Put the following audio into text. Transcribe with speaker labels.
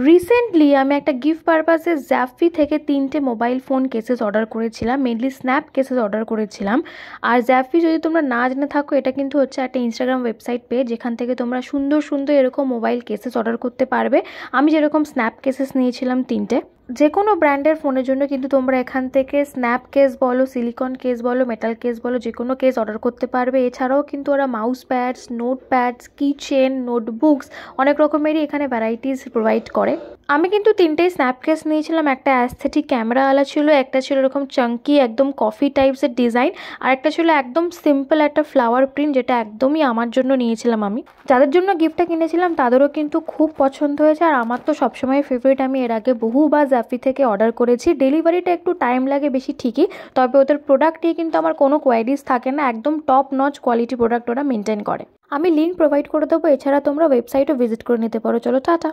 Speaker 1: Recently আমি একটা gift পারপাসে জ্যাফি থেকে 3টে মোবাইল ফোন কেসেস অর্ডার করেছিলাম, মেনলি স্ন্যাপ কেসেস অর্ডার করেছিলাম। আর জ্যাফি যদি তোমরা না জেনে থাকো, এটা কিন্তু হচ্ছে একটা ইনস্টাগ্রাম ওয়েবসাইট পেজ, যেখান থেকে তোমরা সুন্দর সুন্দর এরকম মোবাইল কেসেস অর্ডার করতে পারবে। আমি যেরকম স্ন্যাপ কেসেস নিয়েছিলাম 3টে। যে কোনো ব্র্যান্ডের ফোনের জন্য কিন্তু তোমরা এখান থেকে স্ন্যাপ কেস বলো, সিলিকন কেস বলো, মেটাল কেস বলো, যে কোনো কেস অর্ডার করতে পারবে। এছাড়াও কিন্তু ওরা mouse pads, note pads, kitchen, notebooks অনেক রকমেরই এখানে ভ্যারাইটিস প্রোভাইড করে। আমি কিন্তু 3টেই স্ন্যাপ কেস নিয়েছিলাম। একটা অ্যাস্থেটিক ক্যামেরাওয়ালা ছিল, একটা ছিল এরকম চাঙ্কি একদম কফি টাইপসের ডিজাইন, আর একটা ছিল একদম সিম্পল একটা ফ্লাওয়ার প্রিন্ট, যেটা একদমই আমার জন্য নিয়েছিলাম আমি। যাদের জন্য গিফটটা কিনেছিলাম তাদেরও কিন্তু খুব পছন্দ হয়েছে, আর আমার তো সবসময় ফেভারিট। আমি এর আগে বহুবার জ্যাফি থেকে অর্ডার করেছি। ডেলিভারিটা একটু টাইম লাগে বেশি ঠিকই, তবে ওদের প্রোডাক্ট নিয়ে কিন্তু আমার কোনো কোয়ারিজ থাকে না। একদম টপ নচ কোয়ালিটি প্রোডাক্ট ওরা মেনটেন করে। আমি লিঙ্ক প্রোভাইড করে দেবো, এছাড়া তোমরা ওয়েবসাইটও ভিজিট করে নিতে পারো। চলো টাটা।